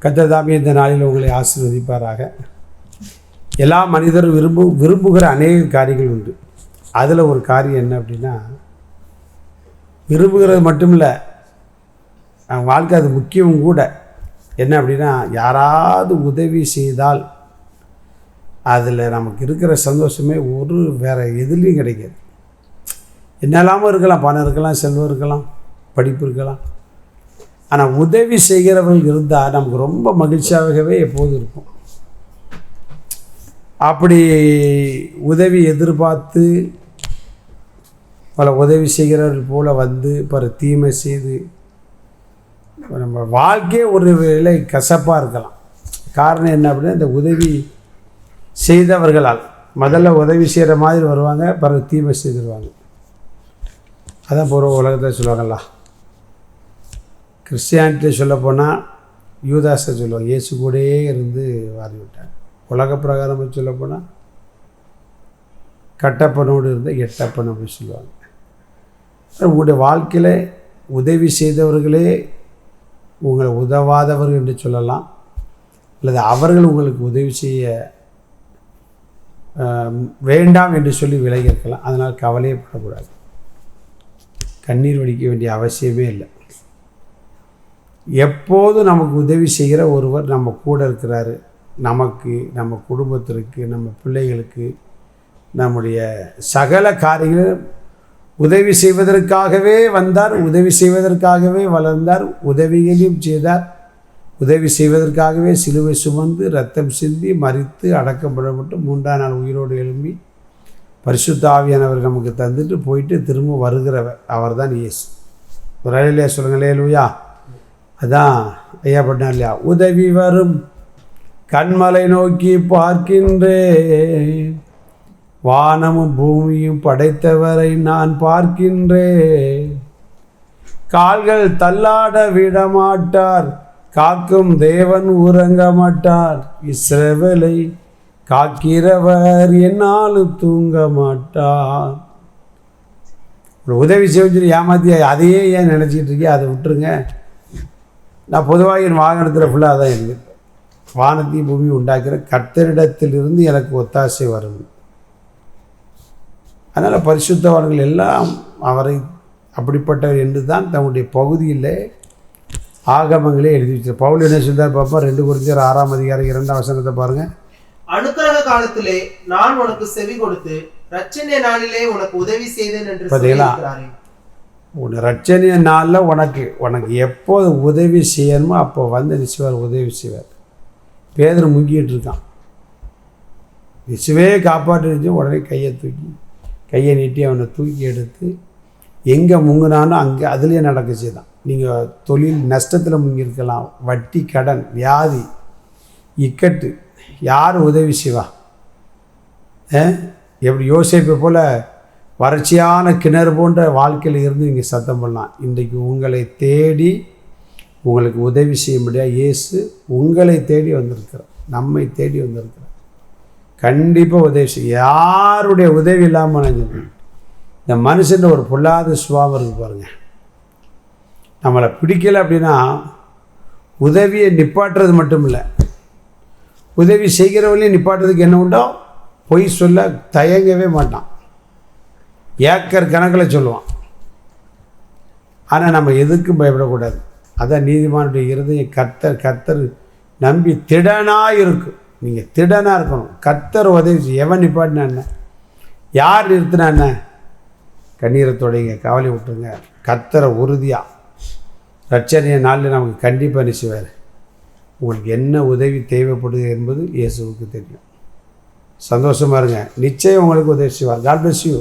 கர்த்தர் தாமே இந்த நாளில் உங்களை ஆசீர்வதிப்பாராக. எல்லா மனிதரும் விரும்புகிற அநேக காரியங்கள் உண்டு. அதில் ஒரு காரியம் என்ன அப்படின்னா, விரும்புகிறது மட்டும் இல்லை, வாழ்க்கை அது முக்கியமும் கூட. என்ன அப்படின்னா, யாராவது உதவி செய்தால் அதில் நமக்கு இருக்கிற சந்தோஷமே வேறு எதுலேயும் கிடைக்காது. என்னெல்லாமும் இருக்கலாம், பணம் இருக்கலாம், செல்வம் இருக்கலாம், படிப்பு இருக்கலாம். ஆனால் உதவி செய்கிறவர்கள் இருந்தால் நமக்கு ரொம்ப மகிழ்ச்சியாகவே எப்போதும் இருக்கும். அப்படி உதவி எதிர்பார்த்து பல உதவி செய்கிறவர்கள் போல் வந்து தீமை செய்து நம்ம வாழ்க்கையே ஒரு வேளை கசப்பாக இருக்கலாம். காரணம் என்ன அப்படின்னா, இந்த உதவி செய்தவர்களால் முதல்ல உதவி செய்கிற மாதிரி வருவாங்க, பிறகு தீமை செய்திருவாங்க. அதான் உலகத்தில் சொல்லுவாங்களா, கிறிஸ்டியானிட்டி சொல்லப்போனால் யூதாஸை சொல்லுவாங்க, இயேசு கூடயே இருந்து வாரிவிட்டாங்க. உலக பிரகாரம் சொல்லப்போனால் கட்டப்பனோடு இருந்த எட்டப்பன் அப்படின்னு சொல்லுவாங்க. உங்களுடைய வாழ்க்கையில் உதவி செய்தவர்களே உங்களை உதவாதவர்கள் என்று சொல்லலாம், அல்லது அவர்கள் உங்களுக்கு உதவி செய்ய வேண்டாம் என்று சொல்லி விலகி இருக்கலாம். அதனால் கவலையப்படக்கூடாது, கண்ணீர் வடிக்க வேண்டிய அவசியமே இல்லை. எப்போதும் நமக்கு உதவி செய்கிற ஒருவர் நம்ம கூட இருக்கிறாரு. நமக்கு, நம்ம குடும்பத்திற்கு, நம்ம பிள்ளைகளுக்கு, நம்முடைய சகல காரியங்களும் உதவி செய்வதற்காகவே வந்தார், உதவி செய்வதற்காகவே வளர்ந்தார், உதவிகளையும் செய்தார். உதவி செய்வதற்காகவே சிலுவை சுமந்து ரத்தம் சிந்தி மரித்து அடக்கப்படப்பட்டு 3ஆம் நாள் உயிரோடு எழும்பி பரிசுத்த ஆவியானவர் நமக்கு தந்துட்டு போயிட்டு திரும்ப வருகிறவர் அவர் தான் இயேசு. ஒரு அலையிலே சொல்லுங்களே லூயா. அதான் ஐயா பண்ணார் இல்லையா, உதவி வரும் கண்மலை நோக்கி பார்க்கின்றேன், வானமும் பூமியும் படைத்தவரை நான் பார்க்கின்றேன். கால்கள் தள்ளாட விடமாட்டார், காக்கும் தேவன் உறங்க மாட்டார். இஸ்ரவேலை காக்கிறவர் என்னாலும் தூங்க மாட்டார். உதவி செய்ய ஏமாத்தி அதையே ஏன் நினச்சிக்கிட்டு இருக்கே, அதை விட்டுருங்க. நான் பொதுவாக என் வாகனத்தில் ஃபுல்லாக அதான் இருக்குது, வானத்தையும் பூமி உண்டாக்கிற கர்த்தரிடத்திலிருந்து எனக்கு ஒத்தாசை வரும். அதனால் பரிசுத்தவான்கள் எல்லாம் அவரை அப்படிப்பட்டவர் என்று தான் தன்னுடைய பகுதியில் ஆகமங்களே எழுதி வச்சார். பவுல் என்ன சொல்றார் பாப்பா, 2 கொரிந்தியர் 6ஆம் அதிகாரம் 2ஆம் வசனத்தை பாருங்க. அனுக்கிரக காலத்திலே நான் உனக்கு செவி கொடுத்து ரட்சணிய நாளிலே உனக்கு உதவி செய்தேன் என்று சொல்லியிருக்கிறாரே. உன் ரட்சணிய நாளில் உனக்கு எப்போது உதவி செய்யணுமோ அப்போ வந்து நிச்சயவார் உதவி செய்வார். பேதர் முங்கிட்டு இருக்கான், நிச்சயவே காப்பாற்றிச்சு. உடனே கையை நீட்டி அவனை தூக்கி எடுத்து எங்கே முங்கினானோ அங்கே அதுலேயே நடக்க செய்தான். நீங்கள் தொழில் நஷ்டத்தில் முங்கியிருக்கலாம், வட்டி, கடன், வியாதி, இக்கட்டு, யார் உதவி செய்வா? எப்படி யோசேப்பை போல் வறட்சியான கிணறு போன்ற வாழ்க்கையில் இருந்து நீங்கள் சத்தம் பண்ணலாம். இன்றைக்கு உங்களை தேடி உங்களுக்கு உதவி செய்ய முடியாது. இயேசு உங்களை தேடி வந்திருக்கிறார், நம்மை தேடி வந்திருக்கிறார். கண்டிப்பாக உதவி செய்ய, யாருடைய உதவி இல்லாமல் நினைஞ்சிருக்கணும். இந்த மனுஷன் ஒரு பொல்லாத சுபாவம் இருக்குது பாருங்கள். நம்மளை பிடிக்கலை அப்படின்னா உதவியை நிப்பாட்டுறது மட்டும் இல்லை, உதவி செய்கிறவங்களையும் நிப்பாட்டுறதுக்கு என்ன உண்டோ பொய் சொல்ல தயங்கவே மாட்டான், ஏக்கர் கணக்கில் சொல்லுவான். ஆனால் நம்ம எதுக்கும் பயப்படக்கூடாது. அதான் நீதிமானுடைய இருதயம் கர்த்தர் நம்பி திடனாக இருக்கும். நீங்கள் திடனாக இருக்கணும். கர்த்தர் உதவி செய்ய, எவன் நிப்பாட்டினா என்ன, யார் நிறுத்தினா என்ன, கண்ணீரை தொடங்க, கவலை விட்டுருங்க. கர்த்தரை உறுதியாக ரட்சணிய நாளில் நமக்கு கண்டிப்பாக நிச்சயவார். உங்களுக்கு என்ன உதவி தேவைப்படுது என்பது இயேசுவுக்கு தெரியும். சந்தோஷமாக இருங்க, நிச்சயம் உங்களுக்கு உதவி செய்வார். God bless you.